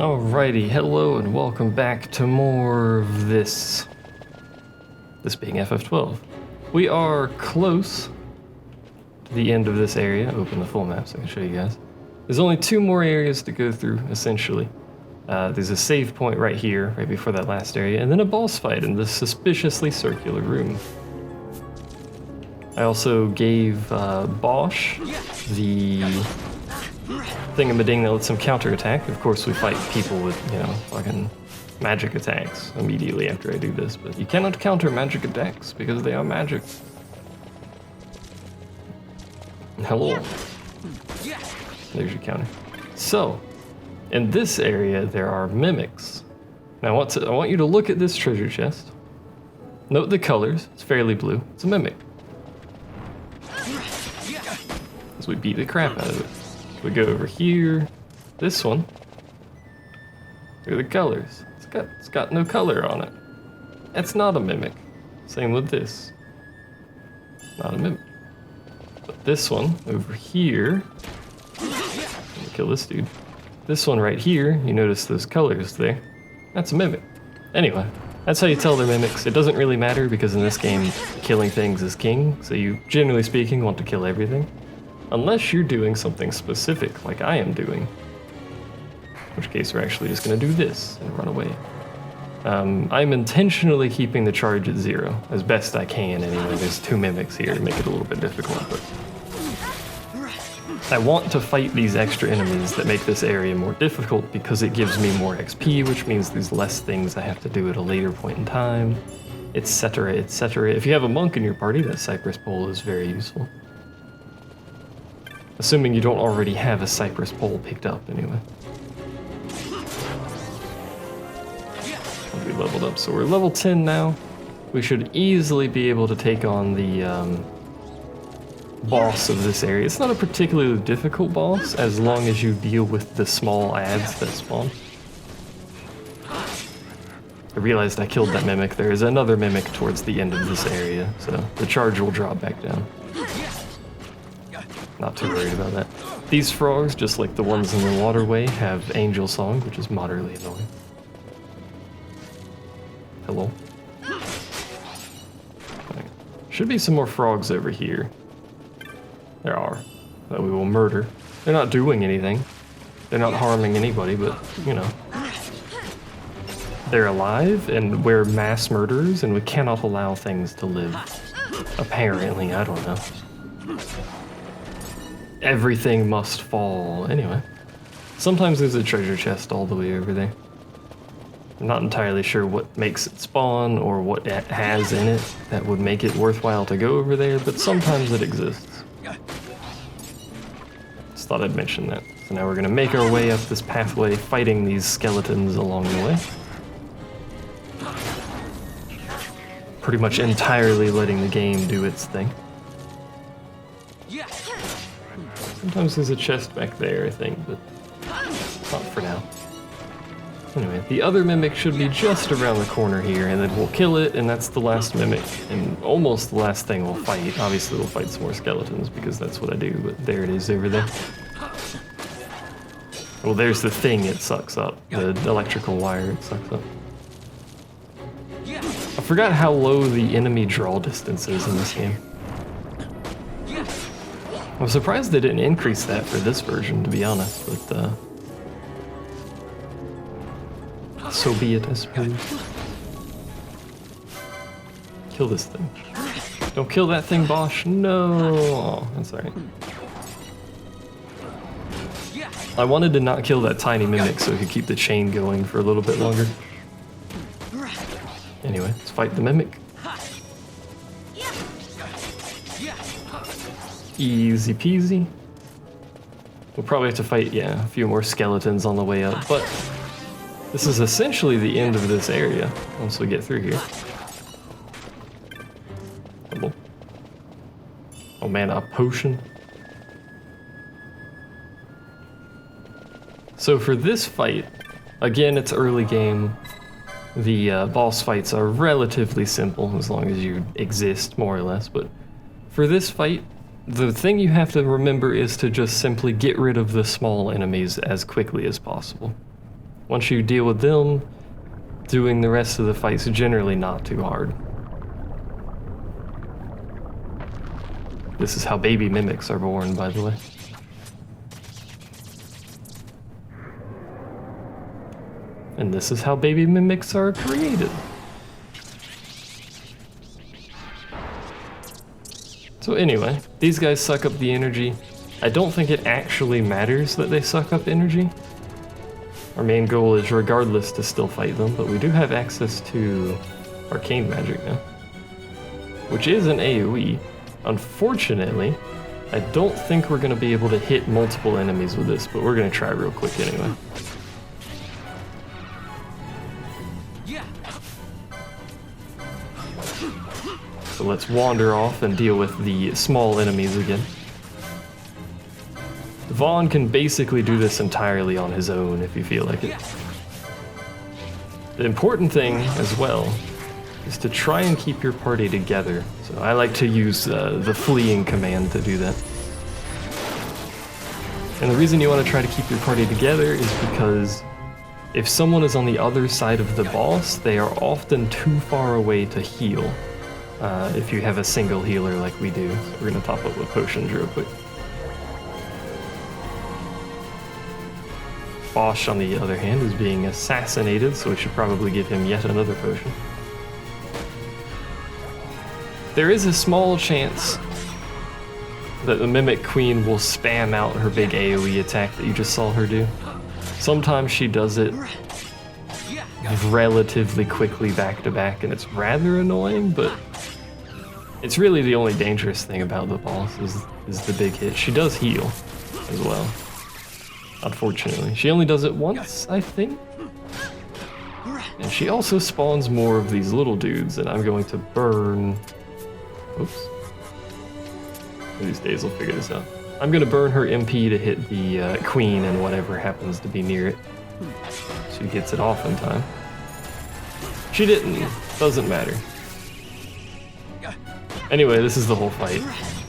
Alrighty, hello and welcome back to more of this. This being FF12. We are close to the end of this area. Open the full map so I can show you guys. There's only two more areas to go through, essentially. There's a save point right here, right before that last area, and then a boss fight in this suspiciously circular room. I also gave Bosch the thingamading that lets him counterattack. Of course, we fight people with, fucking magic attacks immediately after I do this, but you cannot counter magic attacks because they are magic. Hello. There's your counter. So, in this area, there are mimics. Now, I want you to look at this treasure chest. Note the colors. It's fairly blue. It's a mimic. As we beat the crap out of it. We go over here. This one. Look at the colors. It's got no color on it. That's not a mimic. Same with this. Not a mimic. But this one over here. Let me kill this dude. This one right here, you notice those colors there. That's a mimic. Anyway, that's how you tell they're mimics. It doesn't really matter because in this game, killing things is king. So you, generally speaking, want to kill everything. Unless you're doing something specific, like I am doing. In which case, we're actually just going to do this and run away. I'm intentionally keeping the charge at 0, as best I can anyway. There's two mimics here to make it a little bit difficult, but I want to fight these extra enemies that make this area more difficult because it gives me more XP, which means there's less things I have to do at a later point in time, etc., etc. If you have a monk in your party, that cypress pole is very useful. Assuming you don't already have a cypress pole picked up, anyway. We leveled up, so we're level 10 now. We should easily be able to take on the boss of this area. It's not a particularly difficult boss, as long as you deal with the small ads that spawn. I realized I killed that mimic. There is another mimic towards the end of this area, so the charge will drop back down. Not too worried about that. These frogs, just like the ones in the waterway, have angel song, which is moderately annoying. Hello? Okay. Should be some more frogs over here. There are. That we will murder. They're not doing anything. They're not harming anybody, but, they're alive, and we're mass murderers, and we cannot allow things to live. Apparently, I don't know. Everything must fall. Anyway. Sometimes there's a treasure chest all the way over there. I'm not entirely sure what makes it spawn or what it has in it that would make it worthwhile to go over there, but sometimes it exists. Just thought I'd mention that. So now we're going to make our way up this pathway, fighting these skeletons along the way. Pretty much entirely letting the game do its thing. Sometimes there's a chest back there, I think, but not for now. Anyway, the other mimic should be just around the corner here, and then we'll kill it, and that's the last mimic, and almost the last thing we'll fight. Obviously, we'll fight some more skeletons, because that's what I do, but there it is over there. Well, there's the thing it sucks up, the electrical wire it sucks up. I forgot how low the enemy draw distance is in this game. I'm surprised they didn't increase that for this version, to be honest, but so be it, I suppose. Kill this thing. Don't kill that thing, Bosch. No. Oh, that's alright. I wanted to not kill that tiny mimic so I could keep the chain going for a little bit longer. Anyway, let's fight the mimic. Easy peasy. We'll probably have to fight, a few more skeletons on the way up, but this is essentially the end of this area once we get through here. Oh man, a potion. So for this fight, again, it's early game. The boss fights are relatively simple as long as you exist, more or less, but for this fight, the thing you have to remember is to just simply get rid of the small enemies as quickly as possible. Once you deal with them, doing the rest of the fight's generally not too hard. This is how baby mimics are born, by the way. And this is how baby mimics are created. So anyway, these guys suck up the energy. I don't think it actually matters that they suck up energy. Our main goal is regardless to still fight them, but we do have access to arcane magic now, which is an AoE. Unfortunately, I don't think we're going to be able to hit multiple enemies with this, but we're going to try real quick anyway. So let's wander off and deal with the small enemies again. Vaughn can basically do this entirely on his own if you feel like it. The important thing as well is to try and keep your party together. So I like to use the fleeing command to do that. And the reason you want to try to keep your party together is because if someone is on the other side of the boss, they are often too far away to heal. If you have a single healer like we do. So we're going to top up with potions real quick. Bosch, on the other hand, is being assassinated, so we should probably give him yet another potion. There is a small chance that the Mimic Queen will spam out her big AoE attack that you just saw her do. Sometimes she does it relatively quickly back to back, and it's rather annoying, but it's really the only dangerous thing about the boss is the big hit. She does heal as well. Unfortunately. She only does it once, I think. And she also spawns more of these little dudes, and I'm going to burn... Oops. One of these days we'll figure this out. I'm going to burn her MP to hit the queen and whatever happens to be near it. She gets it off in time. She didn't. Doesn't matter. Anyway, this is the whole fight.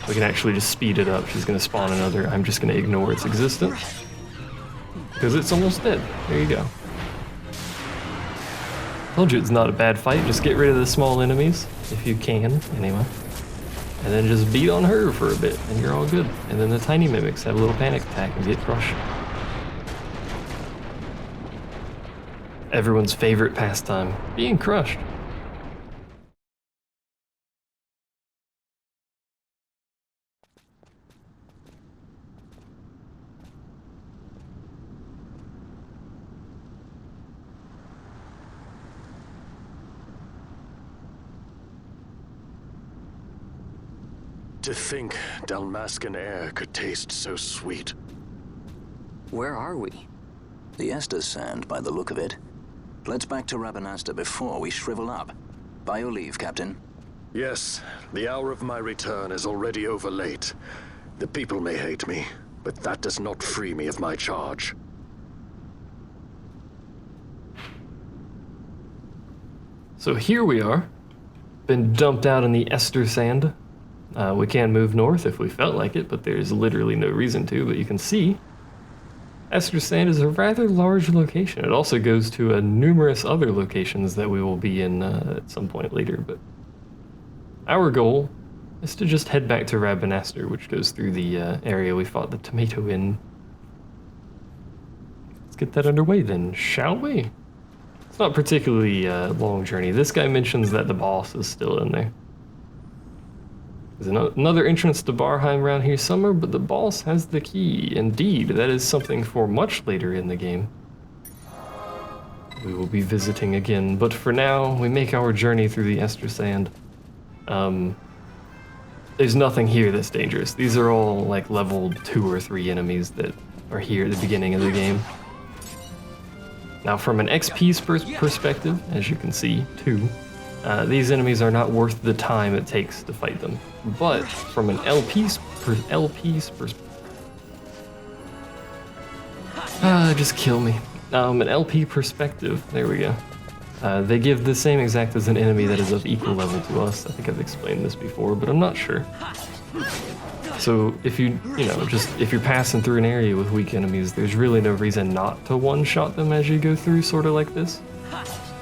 We can actually just speed it up. She's going to spawn another. I'm just going to ignore its existence. Because it's almost dead. There you go. Told you it's not a bad fight. Just get rid of the small enemies, if you can, anyway. And then just beat on her for a bit, and you're all good. And then the tiny mimics have a little panic attack and get crushed. Everyone's favorite pastime, being crushed. To think Dalmascan air could taste so sweet. Where are we? The Estes Sand, by the look of it. Let's back to Rabanastre before we shrivel up. By your leave, Captain. Yes, the hour of my return is already over late. The people may hate me, but that does not free me of my charge. So here we are. Been dumped out in the Estes Sand. We can move north if we felt like it, but there's literally no reason to. But you can see, Estes Sand is a rather large location. It also goes to numerous other locations that we will be in at some point later. But our goal is to just head back to Rabanastre, which goes through the area we fought the tomato in. Let's get that underway then, shall we? It's not particularly a long journey. This guy mentions that the boss is still in there. There's another entrance to Barheim around here somewhere, but the boss has the key. Indeed, that is something for much later in the game. We will be visiting again, but for now, we make our journey through the Estes Sand. There's nothing here that's dangerous. These are all like level 2 or 3 enemies that are here at the beginning of the game. Now from an XP perspective, as you can see, too, these enemies are not worth the time it takes to fight them. But from an LP's perspective, just kill me. An LP perspective, there we go. They give the same exact as an enemy that is of equal level to us. I think I've explained this before, but I'm not sure. So if if you're passing through an area with weak enemies, there's really no reason not to one-shot them as you go through, sort of like this.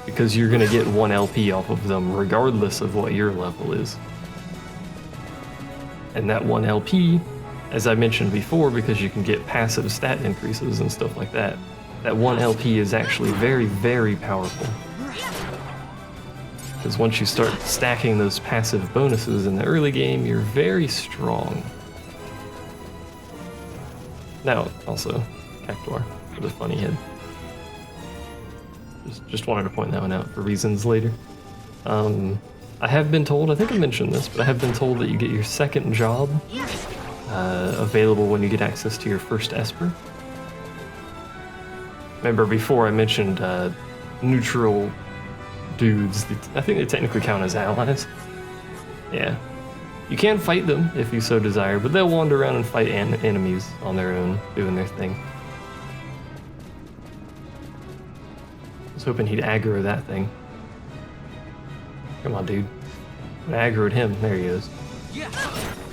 Because you're gonna get 1 LP off of them regardless of what your level is. And that 1 LP, as I mentioned before, because you can get passive stat increases and stuff like that, that 1 LP is actually very, very powerful. Because once you start stacking those passive bonuses in the early game, you're very strong. Now, also, Cactuar with a funny head. Just wanted to point that one out for reasons later. I have been told, I think I mentioned this, but I have been told that you get your second job available when you get access to your first Esper. Remember before I mentioned neutral dudes, I think they technically count as allies. Yeah. You can fight them if you so desire, but they'll wander around and fight enemies on their own, doing their thing. I was hoping he'd aggro that thing. Come on, dude. I aggroed him. There he is.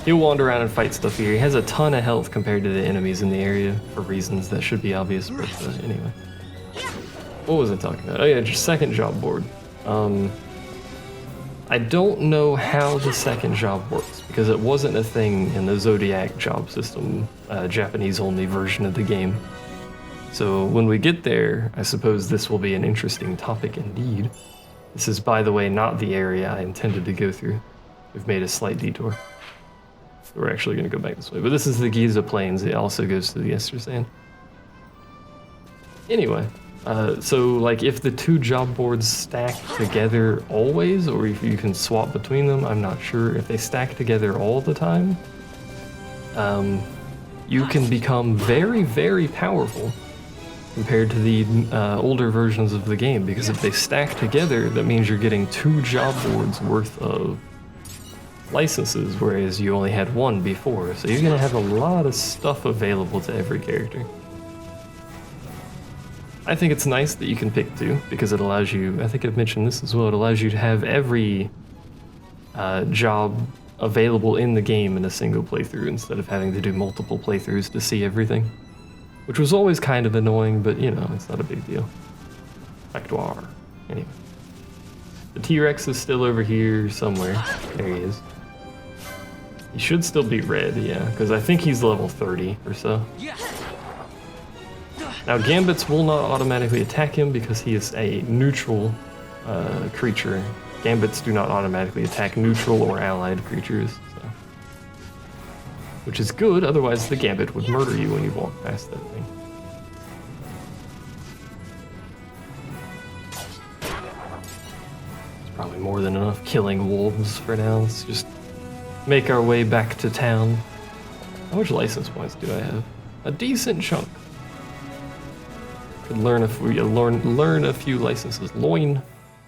He'll wander around and fight stuff here. He has a ton of health compared to the enemies in the area for reasons that should be obvious, but anyway. What was I talking about? Oh yeah, just second job board. I don't know how the second job works because it wasn't a thing in the Zodiac job system, Japanese-only version of the game. So when we get there, I suppose this will be an interesting topic indeed. This is, by the way, not the area I intended to go through. We've made a slight detour. We're actually going to go back this way, but this is the Giza Plains. It also goes to the Ester Sand. Anyway. So, like, if the 2 job boards stack together always, or if you can swap between them, I'm not sure. If they stack together all the time, you can become very, very powerful compared to the older versions of the game, because if they stack together, that means you're getting 2 job boards worth of licenses, whereas you only had 1 before. So you're going to have a lot of stuff available to every character. I think it's nice that you can pick 2 because it allows you, I think I've mentioned this as well, it allows you to have every job available in the game in a single playthrough instead of having to do multiple playthroughs to see everything. Which was always kind of annoying, but you know, it's not a big deal. Cactuar. Anyway. The T-Rex is still over here somewhere. There he is. He should still be red, yeah, because I think he's level 30 or so. Now, Gambits will not automatically attack him because he is a neutral creature. Gambits do not automatically attack neutral or allied creatures, so. Which is good, otherwise the Gambit would murder you when you walk past that thing. It's probably more than enough killing wolves for now. Let's just make our way back to town. How much license points do I have? A decent chunk. Could learn a few licenses. Loin.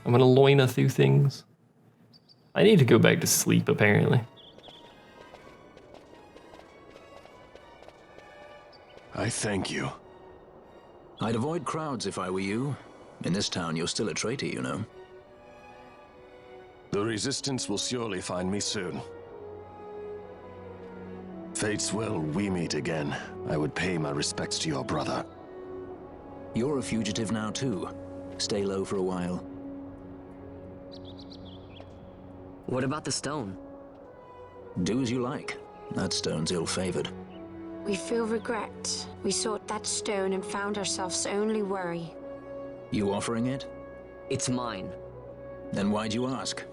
I'm gonna loin a few things. I need to go back to sleep, apparently. I thank you. I'd avoid crowds if I were you. In this town, you're still a traitor, you know. The Resistance will surely find me soon. Fate's will, we meet again. I would pay my respects to your brother. You're a fugitive now, too. Stay low for a while. What about the stone? Do as you like. That stone's ill-favored. We feel regret. We sought that stone and found ourselves only worry. You offering it? It's mine. Then why'd you ask?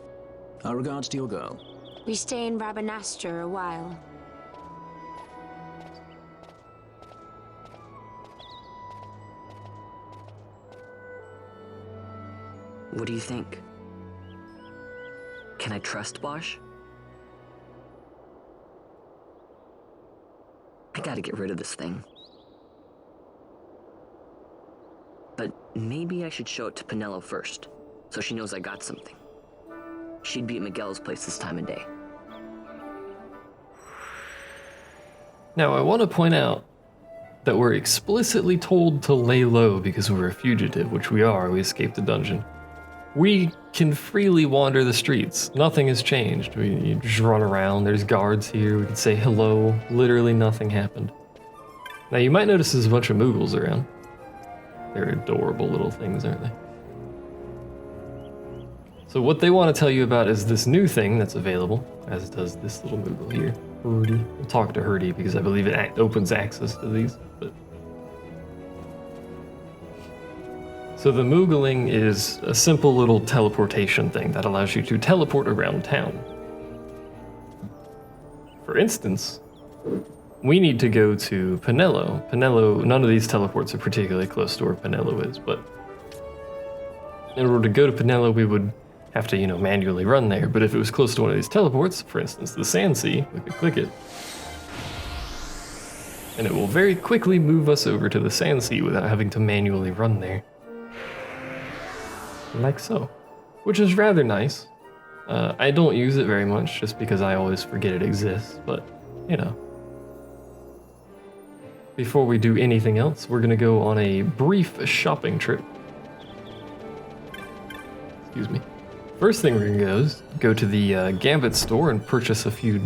Our regards to your girl. We stay in Rabanastre a while. What do you think? Can I trust Bosch? I gotta get rid of this thing. But maybe I should show it to Penelo first, so she knows I got something. She'd be at Miguel's place this time of day. Now, I want to point out that we're explicitly told to lay low because we're a fugitive, which we are. We escaped the dungeon. We can freely wander the streets. Nothing has changed. You just run around. There's guards here. We can say hello. Literally nothing happened. Now you might notice there's a bunch of Moogles around. They're adorable little things, aren't they? So what they want to tell you about is this new thing that's available, as does this little Moogle here, Hurdy. We'll talk to Hurdy because I believe it opens access to these. But so the Moogling is a simple little teleportation thing that allows you to teleport around town. For instance, we need to go to Pinello. Pinello, none of these teleports are particularly close to where Pinello is, but in order to go to Pinello, we would have to, manually run there. But if it was close to one of these teleports, for instance, the Sand Sea, we could click it, and it will very quickly move us over to the Sand Sea without having to manually run there. Like so. Which is rather nice. I don't use it very much just because I always forget it exists, but, Before we do anything else, we're gonna go on a brief shopping trip. Excuse me. First thing we're gonna do is go to the Gambit store and purchase a few,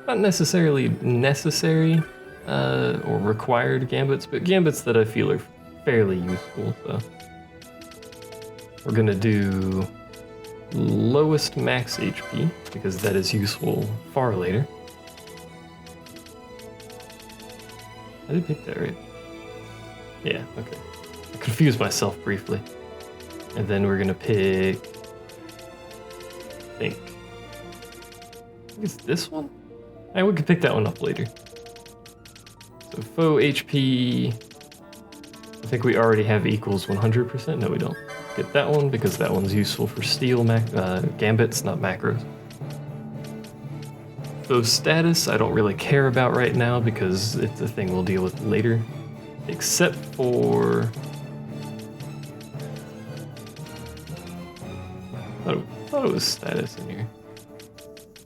not necessarily necessary or required Gambits, but Gambits that I feel are fairly useful. So we're gonna do lowest max HP because that is useful far later. I did pick that right. Yeah, okay. I confused myself briefly. And then we're gonna pick, I think it's this one? And we can pick that one up later. So faux HP, I think we already have equals 100%. No, we don't. Get that one because that one's useful for steel gambits, not macros. Faux status, I don't really care about right now because it's a thing we'll deal with later. Except for, I thought it was status in here.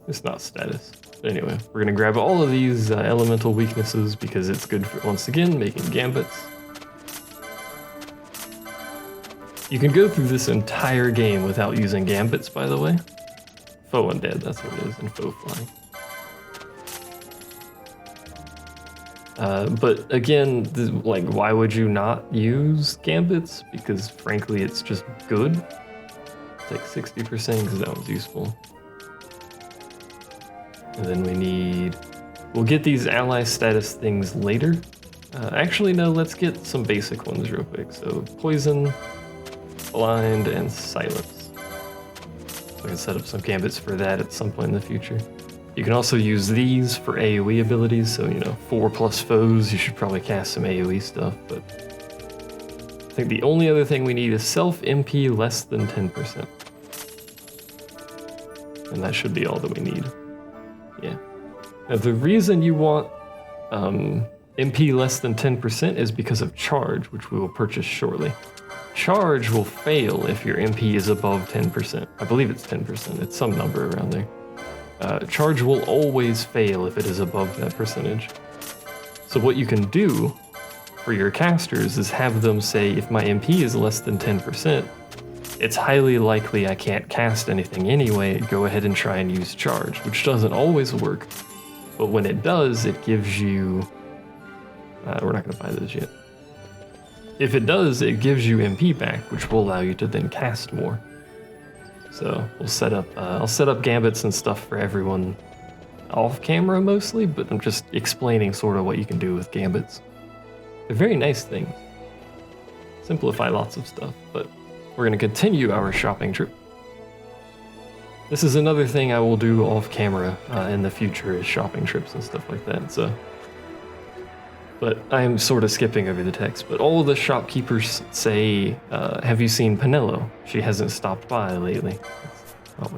It's not status. But anyway, we're gonna grab all of these elemental weaknesses because it's good for, once again, making gambits. You can go through this entire game without using gambits, by the way. Faux undead, that's what it is, and faux flying. But again, why would you not use gambits? Because frankly, it's just good. Take 60% because that was useful. And then we'll get these ally status things later. Actually, no, let's get some basic ones real quick. So poison, blind, and silence. So I can set up some gambits for that at some point in the future. You can also use these for AoE abilities, so 4+ foes, you should probably cast some AoE stuff, but I think the only other thing we need is self MP less than 10%. And that should be all that we need. Yeah. Now the reason you want MP less than 10% is because of charge, which we will purchase shortly. Charge will fail if your MP is above 10%. I believe it's 10%, it's some number around there. Charge will always fail if it is above that percentage. So what you can do for your casters is have them say, if my MP is less than 10%, it's highly likely I can't cast anything anyway, go ahead and try and use charge, which doesn't always work, but when it does, it gives you, we're not gonna buy those yet. If it does, it gives you MP back, which will allow you to then cast more. So we'll set up, I'll set up gambits and stuff for everyone off camera mostly, but I'm just explaining sort of what you can do with gambits. They're very nice things. Simplify lots of stuff, but we're gonna continue our shopping trip. This is another thing I will do off camera in the future, is shopping trips and stuff like that, so. But I'm sort of skipping over the text, but all of the shopkeepers say, have you seen Pinello? She hasn't stopped by lately. Oh,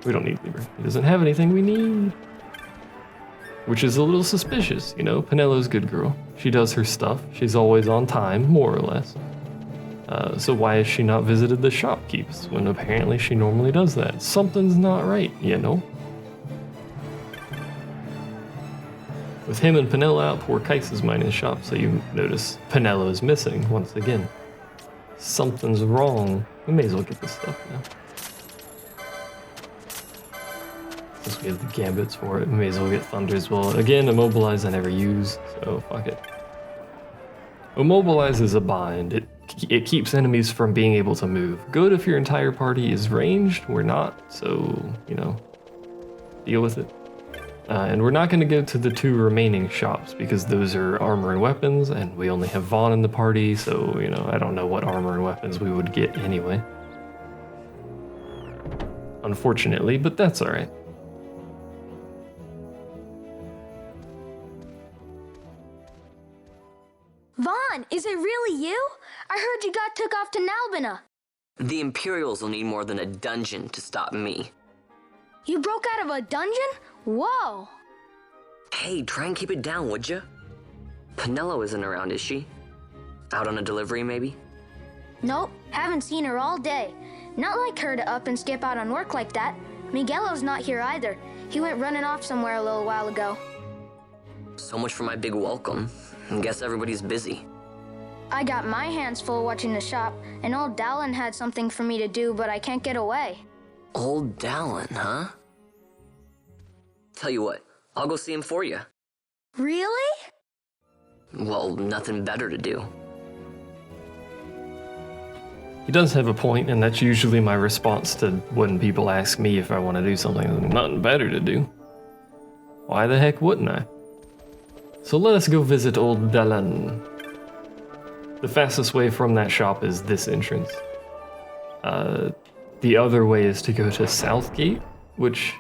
we don't need Libra. He doesn't have anything we need. Which is a little suspicious, Pinello's a good girl. She does her stuff. She's always on time, more or less. So why has she not visited the shopkeepers when apparently she normally does that? Something's not right, With him and Pinello out, poor Kais is minding his shop, so you notice Pinello is missing once again. something's wrong. We may as well get this stuff now. Since we have the gambits for it, we may as well get thunder as well. Again, immobilize I never use, so fuck it. Immobilize is a bind. It keeps enemies from being able to move. Good if your entire party is ranged. We're not, so, you know, deal with it. And we're not going to go to the 2 remaining shops because those are armor and weapons, and we only have Vaughn in the party, so, you know, I don't know what armor and weapons we would get anyway. Unfortunately, but that's alright. Vaughn, is it really you? I heard you got took off to Nalbina. The Imperials will need more than a dungeon to stop me. You broke out of a dungeon? Whoa! Hey, try and keep it down, would ya? Penelo isn't around, is she? Out on a delivery, maybe? Nope, haven't seen her all day. Not like her to up and skip out on work like that. Miguelo's not here either. He went running off somewhere a little while ago. So much for my big welcome. I guess everybody's busy. I got my hands full watching the shop, and Old Dalan had something for me to do, but I can't get away. Old Dalan, huh? Tell you what, I'll go see him for you. Really? Well, nothing better to do. He does have a point, and that's usually my response to when people ask me if I want to do something. Nothing better to do. Why the heck wouldn't I? So let us go visit Old Dalan. The fastest way from that shop is this entrance. The other way is to go to Southgate, which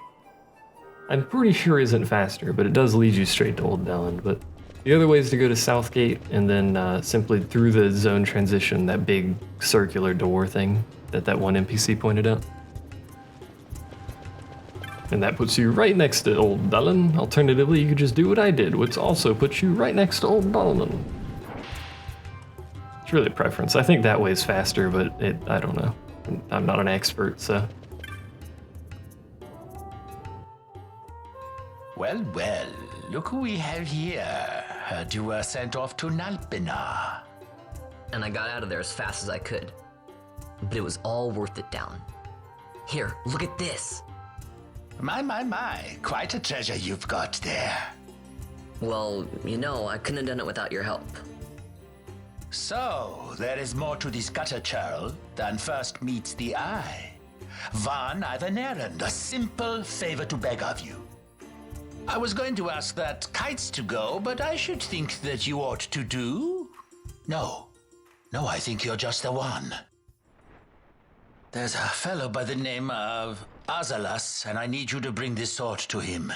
I'm pretty sure isn't faster, but it does lead you straight to Old Dalan. But the other way is to go to Southgate and then simply through the zone transition, that big circular door thing that one NPC pointed out. And that puts you right next to Old Dalan. Alternatively, you could just do what I did, which also puts you right next to Old Dalan. It's really a preference. I think that way is faster, but I don't know. I'm not an expert, so. Well, well, look who we have here. Heard you were sent off to Nalbina. And I got out of there as fast as I could. But it was all worth it, Dalan. Here, look at this. My, quite a treasure you've got there. Well, you know, I couldn't have done it without your help. So, there is more to this gutter churl than first meets the eye. Vaughn, I've an errand, a simple favor to beg of you. I was going to ask that kites to go, but I should think that you ought to do. No, I think you're just the one. There's a fellow by the name of Azalas, and I need you to bring this sword to him.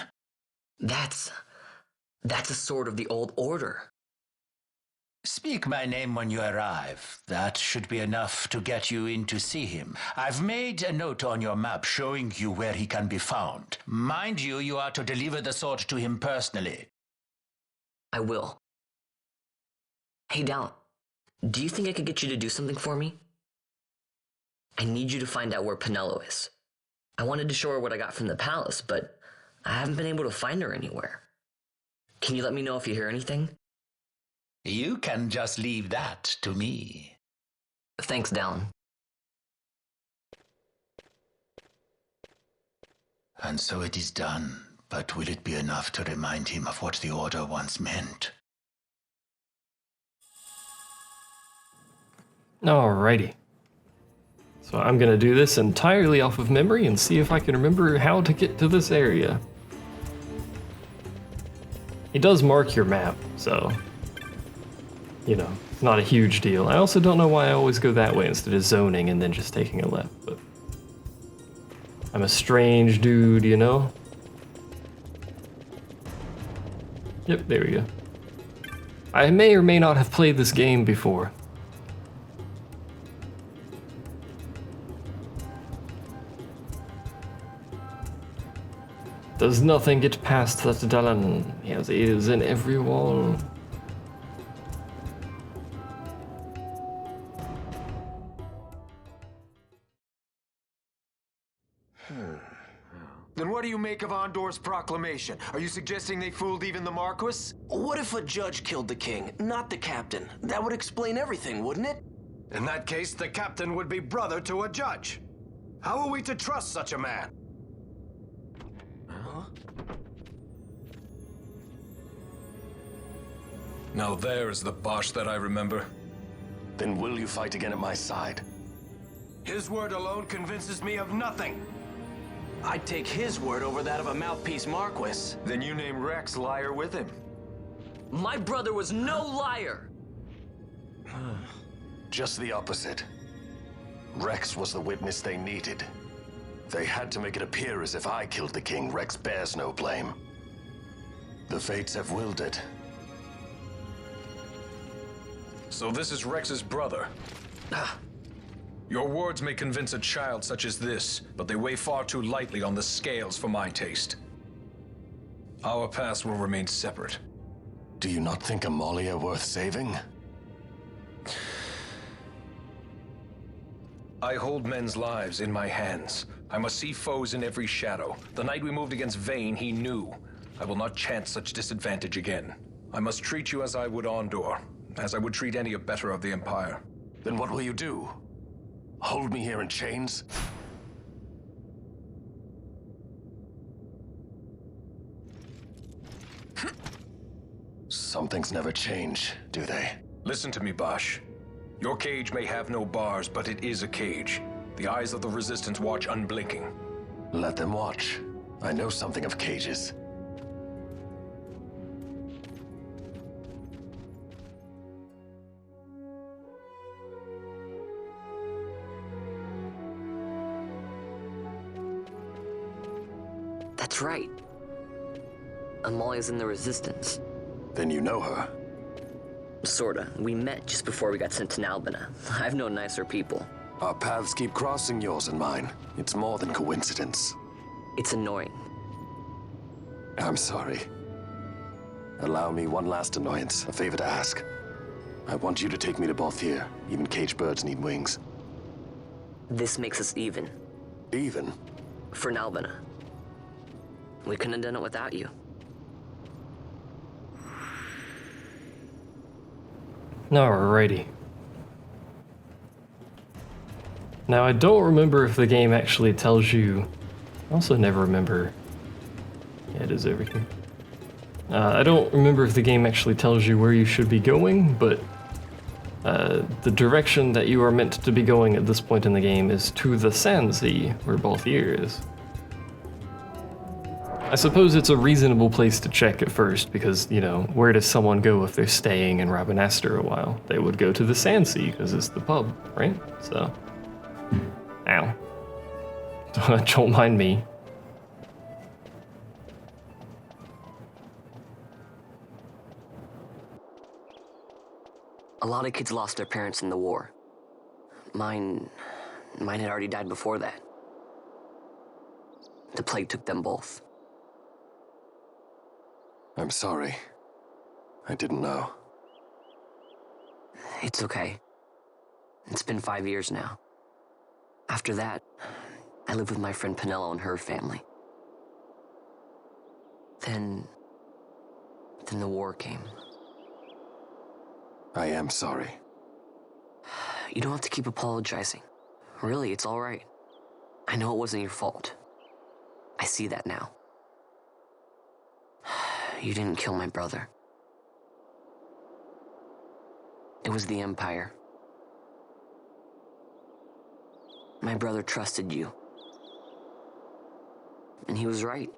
That's a sword of the old order. Speak my name when you arrive. That should be enough to get you in to see him. I've made a note on your map showing you where he can be found. Mind you, you are to deliver the sword to him personally. I will. Hey, Dalan, do you think I could get you to do something for me? I need you to find out where Penelo is. I wanted to show her what I got from the palace, but I haven't been able to find her anywhere. Can you let me know if you hear anything? You can just leave that to me. Thanks, Dalan. And so it is done, but will it be enough to remind him of what the Order once meant? Alrighty. So I'm gonna do this entirely off of memory and see if I can remember how to get to this area. It does mark your map, so, you know, it's not a huge deal. I also don't know why I always go that way instead of zoning and then just taking a left, but I'm a strange dude, you know? Yep, there we go. I may or may not have played this game before. Does nothing get past that Dalan? He has ears in every wall. Then what do you make of Andor's proclamation? Are you suggesting they fooled even the Marquis? What if a judge killed the king, not the captain? That would explain everything, wouldn't it? In that case, the captain would be brother to a judge. How are we to trust such a man? Huh? Now there is the Bosch that I remember. Then will you fight again at my side? His word alone convinces me of nothing. I'd take his word over that of a mouthpiece Marquis. Then you name Rex liar with him. My brother was no liar! Just the opposite. Rex was the witness they needed. They had to make it appear as if I killed the king. Rex bears no blame. The fates have willed it. So this is Rex's brother. Your words may convince a child such as this, but they weigh far too lightly on the scales for my taste. Our paths will remain separate. Do you not think Amalia worth saving? I hold men's lives in my hands. I must see foes in every shadow. The night we moved against Vayne, he knew. I will not chance such disadvantage again. I must treat you as I would Ondor, as I would treat any abettor of the Empire. Then what will you do? Hold me here in chains? Some things never change, do they? Listen to me, Bosch. Your cage may have no bars, but it is a cage. The eyes of the Resistance watch unblinking. Let them watch. I know something of cages. That's right. Amalia's in the Resistance. Then you know her. Sorta. We met just before we got sent to Nalbina. I've known nicer people. Our paths keep crossing, yours and mine. It's more than coincidence. It's annoying. I'm sorry. Allow me one last annoyance, a favor to ask. I want you to take me to Balthier. Even caged birds need wings. This makes us even. Even? For Nalbina. We couldn't have done it without you. Alrighty. Now, I don't remember if the game actually tells you... I also never remember... Yeah, it is over here. I don't remember if the game actually tells you where you should be going, but... the direction that you are meant to be going at this point in the game is to the Sandsea, where Balthier is. I suppose it's a reasonable place to check at first, because, you know, where does someone go if they're staying in Rabanastre a while? They would go to the Sandsea, because it's the pub, right? So... Ow. Don't mind me. A lot of kids lost their parents in the war. Mine had already died before that. The plague took them both. I'm sorry. I didn't know. It's okay. It's been 5 years now. After that, I lived with my friend Penello and her family. Then the war came. I am sorry. You don't have to keep apologizing. Really, it's all right. I know it wasn't your fault. I see that now. You didn't kill my brother. It was the Empire. My brother trusted you. And he was right.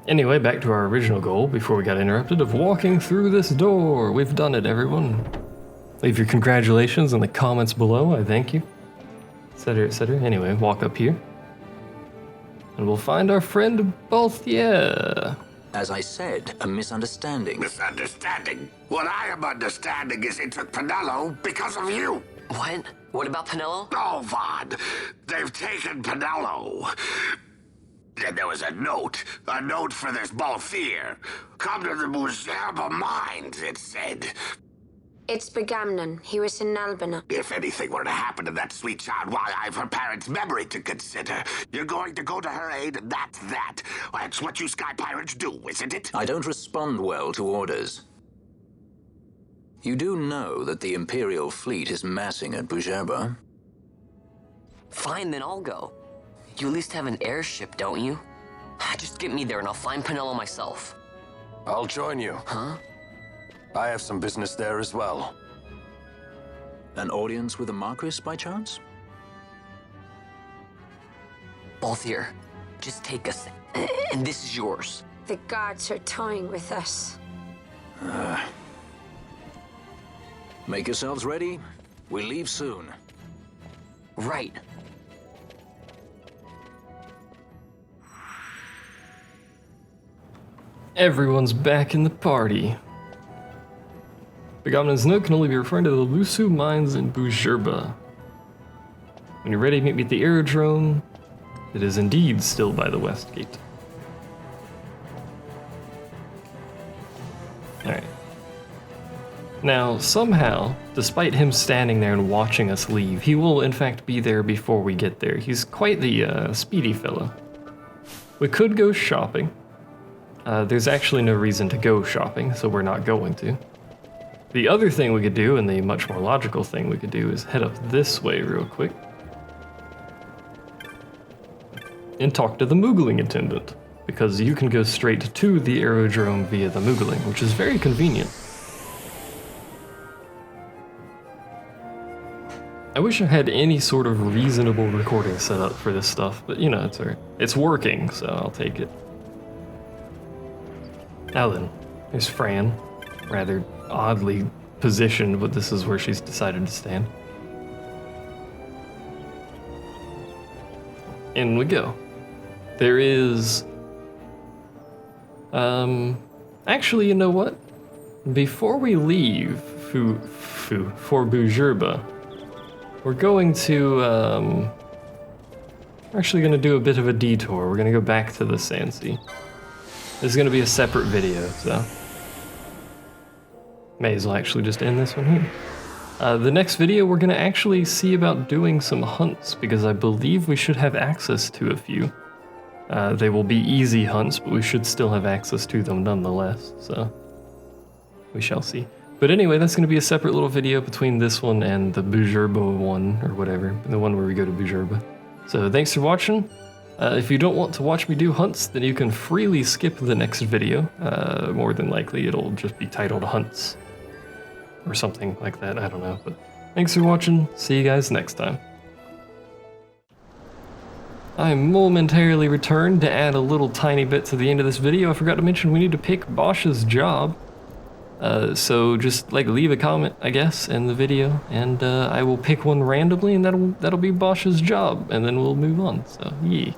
Anyway, back to our original goal before we got interrupted of walking through this door. We've done it, everyone. Leave your congratulations in the comments below. I thank you. Etc., etc. Anyway, walk up here. And we'll find our friend Balthier. As I said, a misunderstanding. Misunderstanding? What I am understanding is it took Penello because of you. What? What about Penello? Oh, Vaughn. They've taken Penello. And there was a note for this Balthier. Come to the Bhujerba mines, it said. It's Begamnon. He was in Albina. If anything were to happen to that sweet child, why, I've her parents' memory to consider. You're going to go to her aid, and that's that. That's what you sky pirates do, isn't it? I don't respond well to orders. You do know that the Imperial fleet is massing at Bhujerba? Fine, then I'll go. You at least have an airship, don't you? Just get me there and I'll find Penelo myself. I'll join you. Huh? I have some business there as well. An audience with the Marquis, by chance? Both here. Just take us, and this is yours. The guards are toying with us. Make yourselves ready. We leave soon. Right. Everyone's back in the party. Begamnon's note can only be referring to the Lusu mines in Bhujerba. When you're ready, meet me at the aerodrome. It is indeed still by the west gate. Alright. Now, somehow, despite him standing there and watching us leave, he will in fact be there before we get there. He's quite the speedy fellow. We could go shopping. There's actually no reason to go shopping, so we're not going to. The other thing we could do, and the much more logical thing we could do, is head up this way real quick and talk to the Moogling attendant, because you can go straight to the aerodrome via the Moogling, which is very convenient. I wish I had any sort of reasonable recording set up for this stuff, but you know, it's alright. It's working, so I'll take it. Now then, there's Fran, rather oddly positioned, but this is where she's decided to stand. In we go. There is... actually, you know what? Before we leave for Bhujerba, we're going to, we're actually going to do a bit of a detour. We're going to go back to the Sandsea. This is going to be a separate video, so... may as well actually just end this one here. The next video, we're going to actually see about doing some hunts, because I believe we should have access to a few. They will be easy hunts, but we should still have access to them nonetheless, so... we shall see. But anyway, that's going to be a separate little video between this one and the Bhujerba one, or whatever, the one where we go to Bhujerba. So thanks for watching. If you don't want to watch me do hunts, then you can freely skip the next video. More than likely, it'll just be titled Hunts. Or something like that, I don't know. But thanks for watching. See you guys next time. I momentarily returned to add a little tiny bit to the end of this video. I forgot to mention we need to pick Bosch's job. So just like leave a comment, I guess, in the video, and I will pick one randomly, and that'll be Bosch's job, and then we'll move on. So yeah.